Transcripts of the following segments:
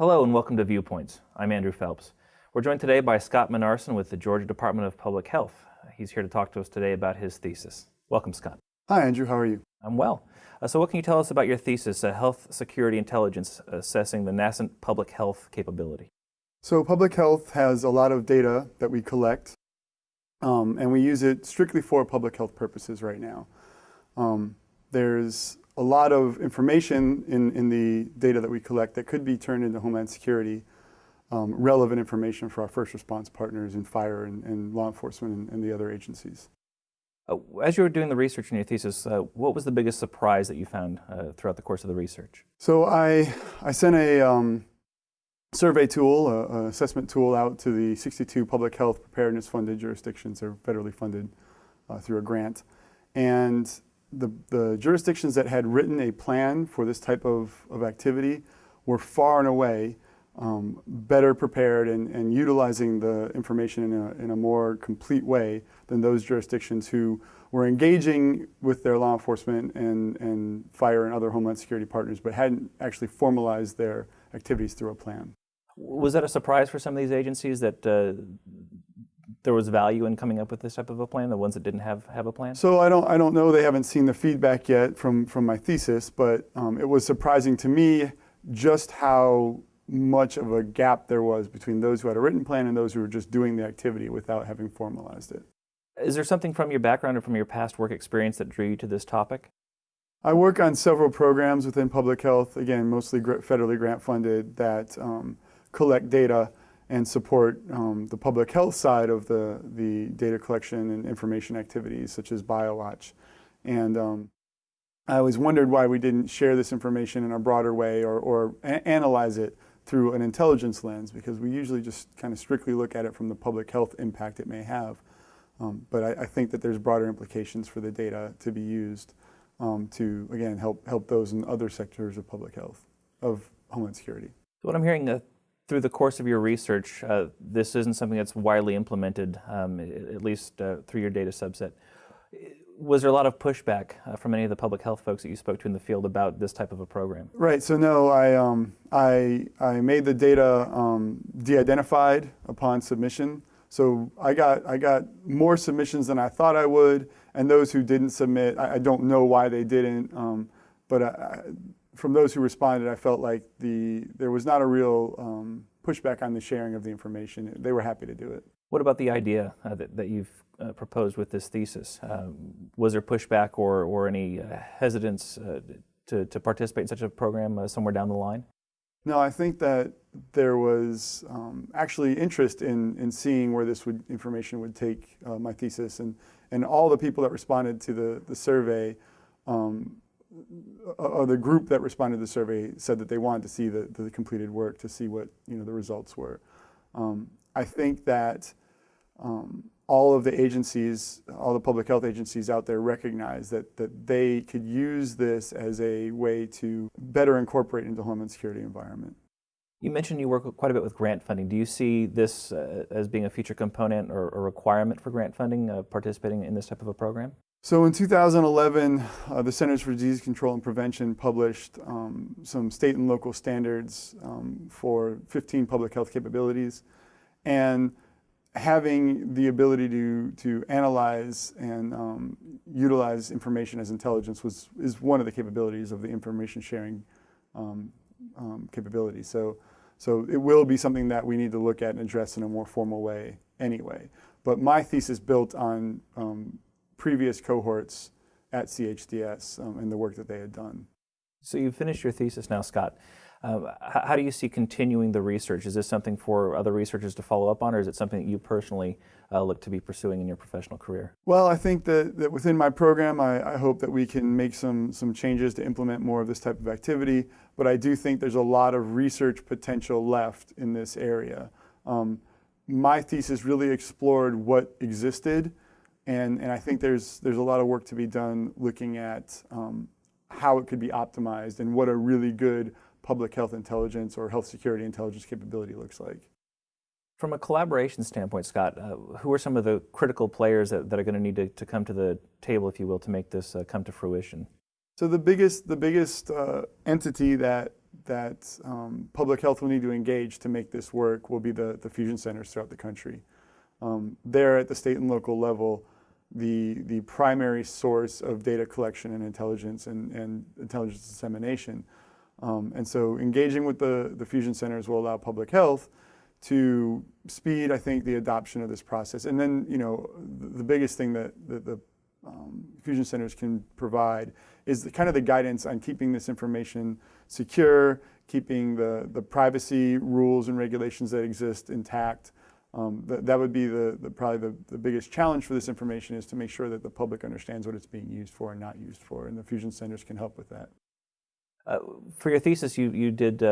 Hello and welcome to Viewpoints. I'm Andrew Phelps. We're joined today by Scott Minarcine with the Georgia Department of Public Health. He's here to talk to us today about his thesis. Welcome, Scott. Hi, Andrew. How are you? I'm well. So what can you tell us about your thesis, Health Security Intelligence, assessing the Nascent public health capability? So public health has a lot of data that we collect, and we use it strictly for public health purposes right now. There's a lot of information in the data that we collect that could be turned into Homeland Security, relevant information for our first response partners in fire and law enforcement and the other agencies. As you were doing the research in your thesis, what was the biggest surprise that you found throughout the course of the research? So I sent a survey tool, an assessment tool out to the 62 public health preparedness funded jurisdictions. They're federally funded through a grant. And the jurisdictions that had written a plan for this type of activity were far and away better prepared and utilizing the information in a more complete way than those jurisdictions who were engaging with their law enforcement and fire and other Homeland Security partners, but hadn't actually formalized their activities through a plan. Was that a surprise for some of these agencies that there was value in coming up with this type of a plan, the ones that didn't have a plan? So I don't know. They haven't seen the feedback yet from my thesis, but it was surprising to me just how much of a gap there was between those who had a written plan and those who were just doing the activity without having formalized it. Is there something from your background or from your past work experience that drew you to this topic? I work on several programs within public health, again, mostly federally grant funded, that collect data and support the public health side of the data collection and information activities such as BioWatch. And I always wondered why we didn't share this information in a broader way or analyze it through an intelligence lens, because we usually just kind of strictly look at it from the public health impact it may have. But I think that there's broader implications for the data to be used to, again, help those in other sectors of public health, of Homeland Security. So what I'm hearing through the course of your research, this isn't something that's widely implemented, at least through your data subset. Was there a lot of pushback from any of the public health folks that you spoke to in the field about this type of a program? Right. So no, I made the data de-identified upon submission. So I got more submissions than I thought I would, and those who didn't submit, I don't know why they didn't. But from those who responded, I felt like there was not a real pushback on the sharing of the information. They were happy to do it. What about the idea that you've proposed with this thesis? Was there pushback or any hesitance to participate in such a program somewhere down the line? No, I think that there was actually interest in seeing where this information would take my thesis, and all the people that responded to the survey, or the group that responded to the survey, said that they wanted to see the completed work to see what the results were. I think that all of the agencies, all the public health agencies out there recognize that they could use this as a way to better incorporate into the Homeland Security environment. You mentioned you work quite a bit with grant funding. Do you see this as being a future component or a requirement for grant funding, participating in this type of a program? So in 2011, the Centers for Disease Control and Prevention published some state and local standards for 15 public health capabilities. And having the ability to analyze and utilize information as intelligence is one of the capabilities of the information sharing capability. So it will be something that we need to look at and address in a more formal way anyway. But my thesis built on previous cohorts at CHDS and the work that they had done. So you've finished your thesis now, Scott. How do you see continuing the research? Is this something for other researchers to follow up on, or is it something that you personally look to be pursuing in your professional career? Well, I think that within my program, I hope that we can make some changes to implement more of this type of activity, but I do think there's a lot of research potential left in this area. My thesis really explored what existed, and I think there's a lot of work to be done looking at how it could be optimized and what a really good public health intelligence or health security intelligence capability looks like. From a collaboration standpoint, Scott, who are some of the critical players that are going to need to come to the table, if you will, to make this come to fruition? So the biggest entity that public health will need to engage to make this work will be the fusion centers throughout the country. There at the state and local level, the primary source of data collection and intelligence and intelligence dissemination. And so engaging with the fusion centers will allow public health to speed, I think, the adoption of this process. And then, the biggest thing that the fusion centers can provide is kind of the guidance on keeping this information secure, keeping the privacy rules and regulations that exist intact. That would be probably the biggest challenge for this information, is to make sure that the public understands what it's being used for and not used for, and the fusion centers can help with that. For your thesis, you did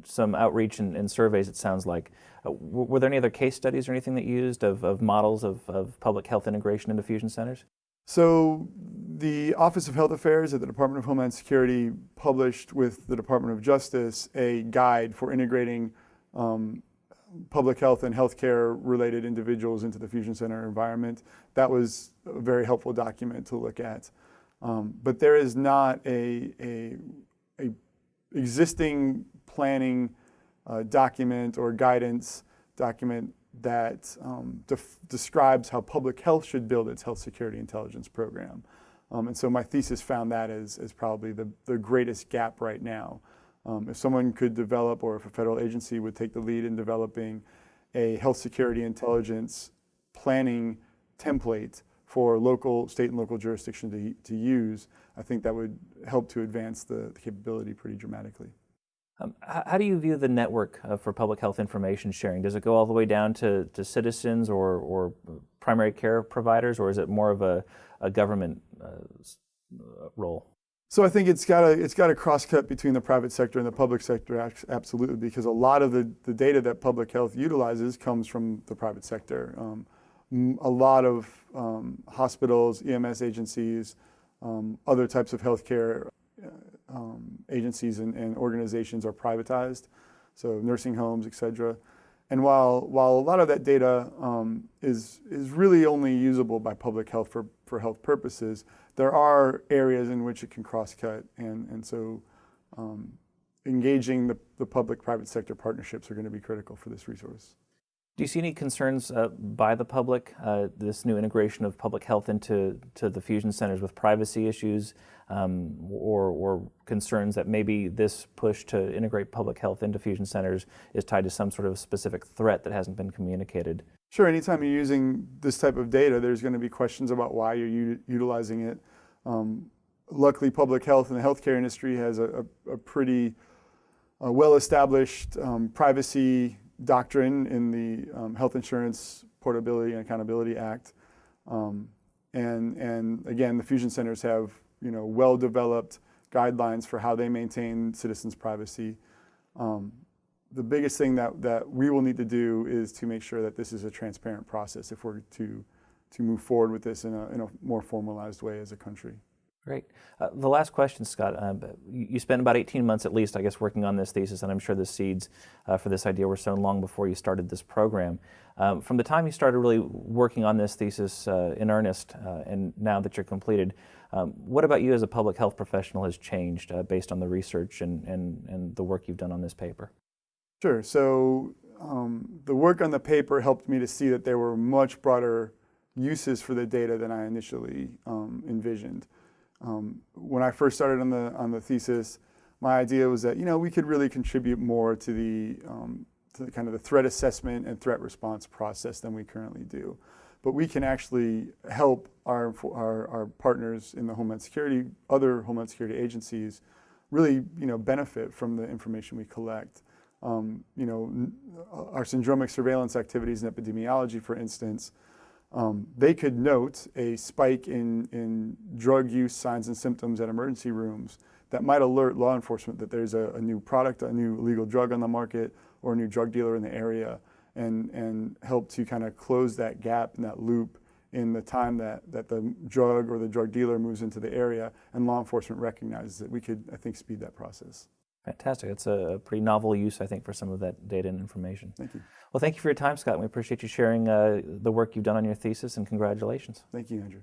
some outreach and surveys, it sounds like. Were there any other case studies or anything that you used of models of public health integration into fusion centers? So the Office of Health Affairs at the Department of Homeland Security published with the Department of Justice a guide for integrating public health and healthcare related individuals into the fusion center environment. That was a very helpful document to look at. But there is not a existing planning document or guidance document that describes how public health should build its health security intelligence program. And so my thesis found that as probably the greatest gap right now. If someone could develop, or if a federal agency would take the lead in developing a health security intelligence planning template for state and local jurisdiction to use, I think that would help to advance the capability pretty dramatically. How do you view the network for public health information sharing? Does it go all the way down to citizens or primary care providers, or is it more of a government role? So I think it's got a cross-cut between the private sector and the public sector, absolutely, because a lot of the data that public health utilizes comes from the private sector. A lot of hospitals, EMS agencies, other types of healthcare agencies and organizations are privatized, so nursing homes, et cetera. And while a lot of that data is really only usable by public health for health purposes, there are areas in which it can cross-cut, and so engaging the public-private sector partnerships are going to be critical for this resource. Do you see any concerns by the public, this new integration of public health into the fusion centers with privacy issues, or concerns that maybe this push to integrate public health into fusion centers is tied to some sort of specific threat that hasn't been communicated? Sure, anytime you're using this type of data, there's going to be questions about why you're utilizing it. Luckily, public health and the healthcare industry has a pretty well-established privacy doctrine in the Health Insurance Portability and Accountability Act. And again, the fusion centers have well-developed guidelines for how they maintain citizens' privacy. The biggest thing that we will need to do is to make sure that this is a transparent process if we're to move forward with this in a more formalized way as a country. Great. The last question, Scott. You spent about 18 months at least, I guess, working on this thesis, and I'm sure the seeds for this idea were sown long before you started this program. From the time you started really working on this thesis in earnest, and now that you're completed, what about you as a public health professional has changed based on the research and the work you've done on this paper? Sure. So the work on the paper helped me to see that there were much broader uses for the data than I initially envisioned. When I first started on the thesis, my idea was that we could really contribute more to the kind of the threat assessment and threat response process than we currently do. But we can actually help our partners in the Homeland Security, other Homeland Security agencies, really benefit from the information we collect. Our syndromic surveillance activities in epidemiology, for instance. They could note a spike in drug use signs and symptoms at emergency rooms that might alert law enforcement that there's a new product, a new illegal drug on the market, or a new drug dealer in the area, and help to kind of close that gap and that loop in the time that the drug or the drug dealer moves into the area and law enforcement recognizes it. We could, I think, speed that process. Fantastic. It's a pretty novel use, I think, for some of that data and information. Thank you. Well, thank you for your time, Scott. We appreciate you sharing the work you've done on your thesis, and congratulations. Thank you, Andrew.